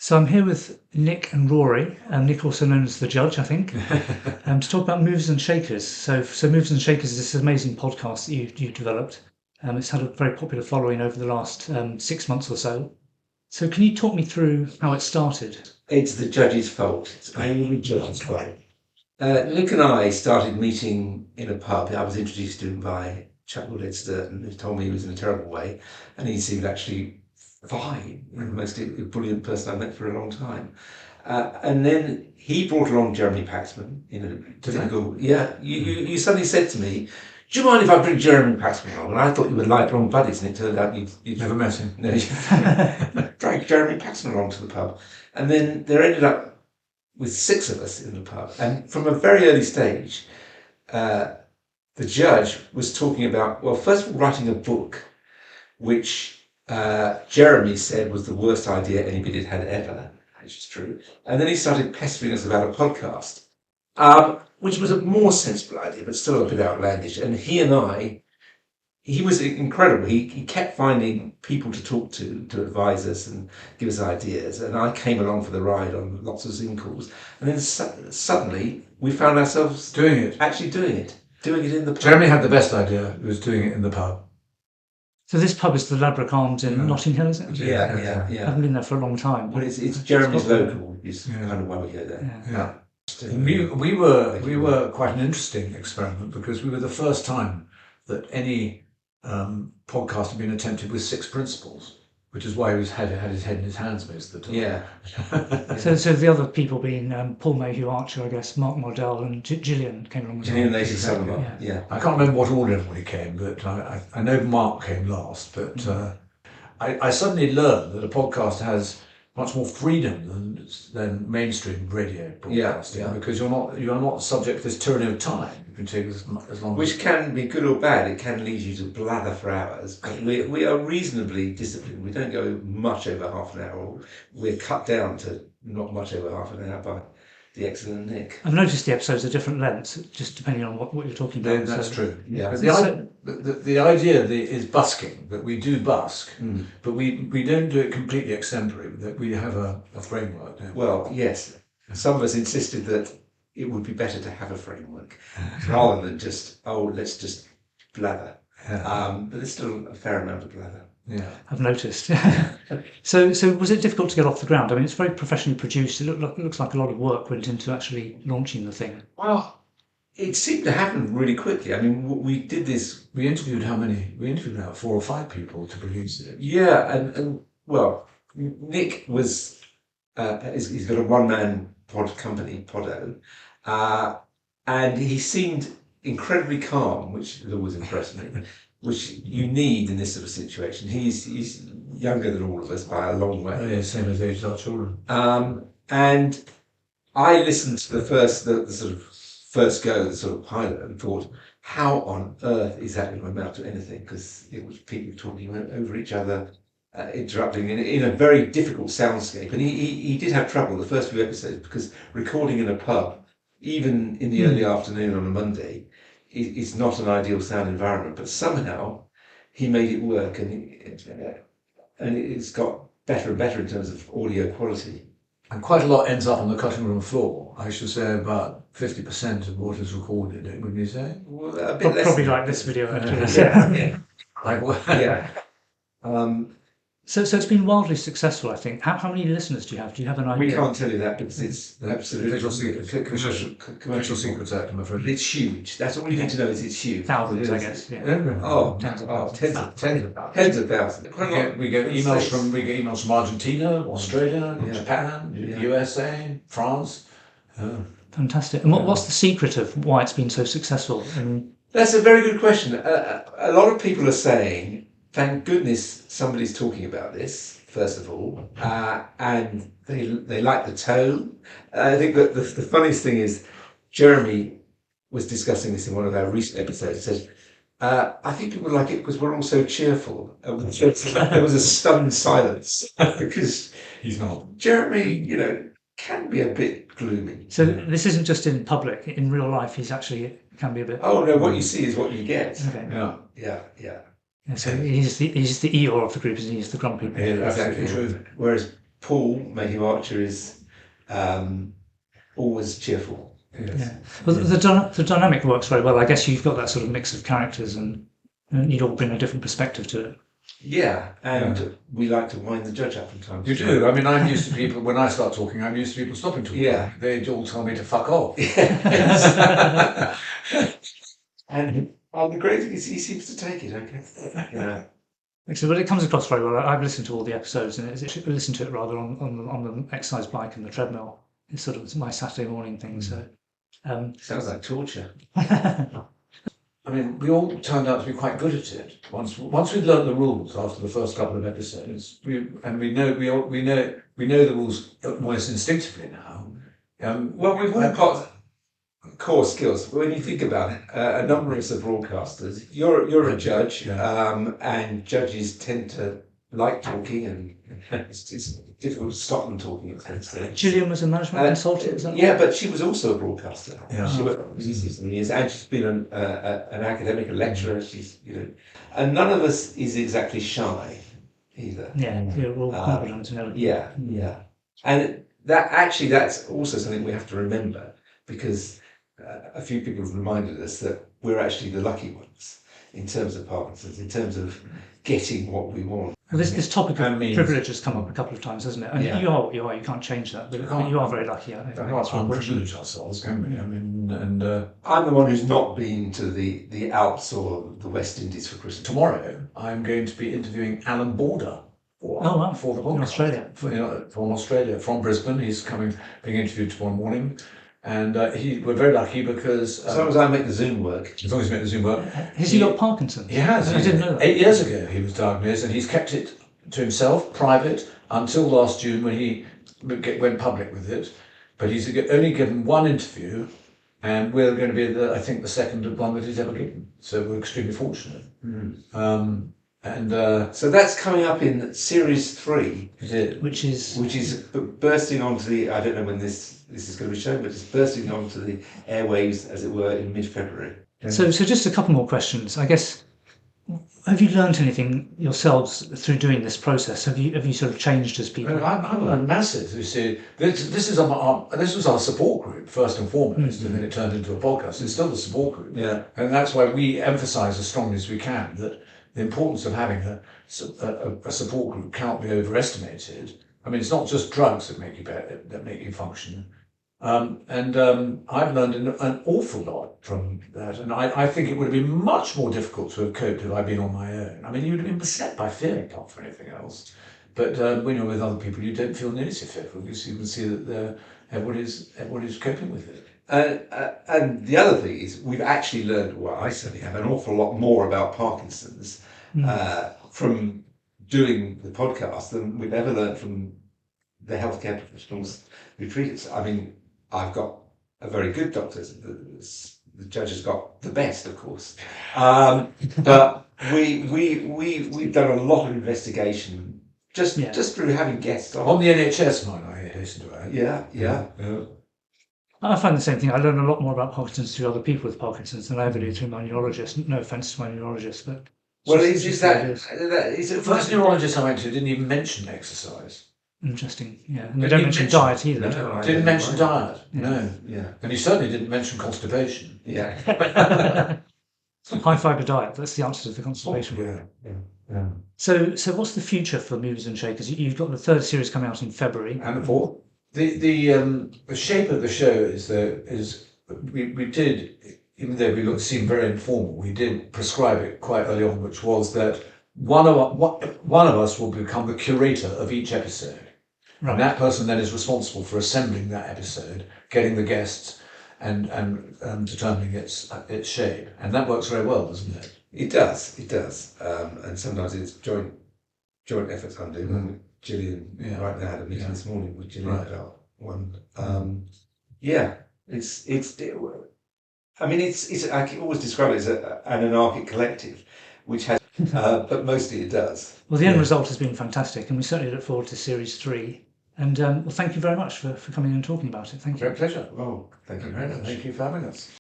So I'm here with Nick and Rory, Nick also known as the Judge, I think, to talk about Movers and Shakers. So Movers and Shakers is this amazing podcast that you developed. It's had a very popular following over the last 6 months or so. So can you talk me through how it started? It's the judge's fault. It's only the judge's fault. Nick and I started meeting in a pub. I was introduced to him by Chuck Woodhead-Sturton, who told me he was in a terrible way, and he seemed actually fine, the most brilliant person I've met for a long time. And then he brought along Jeremy Paxman in a typical. Yeah, you suddenly said to me, "Do you mind if I bring Jeremy Paxman along?" And I thought you were lifelong buddies, and it turned out you'd never met him. No, dragged Jeremy Paxman along to the pub, and then there ended up with 6 of us in the pub. And from a very early stage, the judge was talking about, well, first of all, writing a book, which Jeremy said was the worst idea anybody had ever, which is true. And then he started pestering us about a podcast, which was a more sensible idea, but still a bit outlandish. And he was incredible. He kept finding people to talk to advise us and give us ideas. And I came along for the ride on lots of Zoom calls. And then suddenly we found ourselves doing it in the pub. Jeremy had the best idea. He was doing it in the pub. So this pub is the Ladbroke Arms in Notting Hill, is it? Yeah. I haven't been there for a long time. Well, it's Jeremy's local, is kind of why we go there. Yeah. We were quite an interesting experiment because we were the first time that any podcast had been attempted with 6 principals, which is why he had his head in his hands most of the time. Yeah. So the other people being Paul Mayhew Archer, I guess, Mark Mordell and Gillian came along as well. Gillian Lacey Sullivan. Yeah. I can't remember what order everybody came, but I know Mark came last. But I suddenly learned that a podcast has much more freedom than mainstream radio broadcasting, because you are not subject to this tyranny of time. You can take as long. Which can be good or bad. It can lead you to blather for hours. But we are reasonably disciplined. We don't go much over half an hour. We're cut down to not much over half an hour by the excellent Nick. I've noticed the episodes are different lengths, just depending on what you're talking about. That's true. Yeah. The idea is busking, that we do busk, but we don't do it completely extemporary, that we have a framework. Don't we? Well, yes. Some of us insisted that it would be better to have a framework rather than just, let's just blather. But there's still a fair amount of blather. Yeah, I've noticed. So was it difficult to get off the ground? I mean, it's very professionally produced. It looks like a lot of work went into actually launching the thing. Well, it seemed to happen really quickly. I mean, we did this. We interviewed how many? We interviewed about 4 or 5 people to produce it. Yeah, and well, Nick was he's got a one-man pod company, Podo, and he seemed incredibly calm, which has always impressed me. Which you need in this sort of situation. He's younger than all of us by a long way. Oh, yeah, same as age as our children. And I listened to the sort of first go, the sort of pilot, and thought, how on earth is that going to amount to anything? Because it was people talking over each other, interrupting in a very difficult soundscape. And he did have trouble the first few episodes because recording in a pub, even in the early afternoon on a Monday, it's not an ideal sound environment, but somehow he made it work, and it's got better and better in terms of audio quality. And quite a lot ends up on the cutting room floor. I should say about 50% of what is recorded, wouldn't you say? Well, a bit less probably like this video, actually. Yeah. Like what? Yeah. So it's been wildly successful, I think. How many listeners do you have? Do you have an idea? We can't tell you that because it's absolutely Commercial Secrets Act, I'm afraid. It's huge. That's all you need to know is it's huge. Thousands, I guess. Yeah. Tens of thousands. We get emails from Argentina, Australia, Japan, USA, France. Fantastic. And what's the secret of why it's been so successful? That's a very good question. A lot of people are saying, thank goodness somebody's talking about this, first of all, and they like the tone. I think that the funniest thing is Jeremy was discussing this in one of our recent episodes. He said, I think people like it because we're all so cheerful. There was a stunned silence because he's not. Jeremy, can be a bit gloomy. So this isn't just in public. In real life, he's actually can be a bit... Oh, no, what you see is what you get. Okay. Yeah. So he's the Eeyore of the group, isn't he? He's the grumpy. Yeah, exactly true. Whereas Paul Mayhew Archer is always cheerful. Yes. Yeah. Well, the dynamic works very well. I guess you've got that sort of mix of characters, and you'd all bring a different perspective to it. Yeah, and we like to wind the judge up from time to You time. do. I mean, I'm used to people, when I start talking, I'm used to people stopping talking. Yeah. They all tell me to fuck off. And the great thing is he seems to take it, okay? Yeah. Excellent. But it comes across very well. I've listened to all the episodes, and listened to it rather on the exercise bike and the treadmill. It's sort of my Saturday morning thing. So Sounds like torture. I mean, we all turned out to be quite good at it. Once we'd learned the rules after the first couple of episodes, we know the rules almost instinctively now. Well, we've all got core skills. But when you think about it, a number of us are broadcasters. You're a judge, and judges tend to like talking, and it's difficult to stop them talking. Gillian was a management consultant. Is that Yeah, right? but she was also a broadcaster. Yeah. She worked for many years, and she's been an academic, a lecturer. She's and none of us is exactly shy either. Yeah, we're all confident and everything. Yeah, and that's also something we have to remember, because a few people have reminded us that we're actually the lucky ones in terms of Parkinson's, in terms of getting what we want. Well, this topic of And means- privilege has come up a couple of times, hasn't it? And Yeah. you are. You can't change that. But you are very lucky. I think We that's can't unfortunate. privilege ourselves, can we? I mean, and I'm the one who's not been to the Alps or the West Indies for Christmas. tomorrow I'm going to be interviewing Alan Border for Oh, wow. for the In podcast. Australia. From Australia, from Brisbane. He's being interviewed tomorrow morning, and we're very lucky because As long as I make the Zoom work. as long as he makes the Zoom work. Has he got Parkinson's? He has. I didn't know that. 8 years ago he was diagnosed, and he's kept it to himself, private, until last June when he went public with it. But he's only given one interview, and we're going to be I think the second one that he's ever given. So we're extremely fortunate. So that's coming up in series 3, Which is bursting onto the. I don't know when this is going to be shown, but it's bursting onto the airwaves, as it were, in mid-February. so. Just a couple more questions. I guess. Have you learned anything yourselves through doing this process? Have you sort of changed as people? I've learned massive. You see, this was our support group first and foremost, and then it turned into a podcast. It's still a support group, and that's why we emphasise as strongly as we can that the importance of having a support group cannot be overestimated. I mean, it's not just drugs that make you better, that make you function. I've learned an awful lot from that, and I think it would have been much more difficult to have coped if I'd been on my own. I mean, you'd have been beset by fear, apart from anything else. But when you're with other people, you don't feel nearly so fearful because you can see that everybody's coping with it. And the other thing is, we've actually learned, well, I certainly have, an awful lot more about Parkinson's from doing the podcast than we've ever learned from the healthcare professionals who treat us. I mean, I've got a very good doctor. The judge has got the best, of course. But we've done a lot of investigation just through having guests On the NHS, might I hasten to add. Yeah. I find the same thing. I learn a lot more about Parkinson's through other people with Parkinson's than I ever do through my neurologist. No offence to my neurologist, but Well, it's is just the way it that is. is it The first neurologist I went to didn't even mention exercise. Interesting, yeah. And they don't mention diet either. No. Didn't mention diet. No. Yeah. And he certainly didn't mention constipation. Yeah. High fibre diet. That's the answer to the constipation. Yeah. So what's the future for Movers and Shakers? You've got the third series coming out in February. And the fourth. The shape of the show is we did, even though we seemed very informal, we did prescribe it quite early on, which was that one of us will become the curator of each episode. Right. And that person then is responsible for assembling that episode, getting the guests, and determining its shape. And that works very well, doesn't it? It does. And sometimes it's joint efforts I'm doing. With Gillian, right now, I had a meeting this morning with Gillian about one. I always describe it as an anarchic collective, which has, but mostly it does. Well, the end result has been fantastic, and we certainly look forward to series 3. And well, thank you very much for coming and talking about it. Thank you. Great pleasure. Oh, thank you very much. Thank you for having us.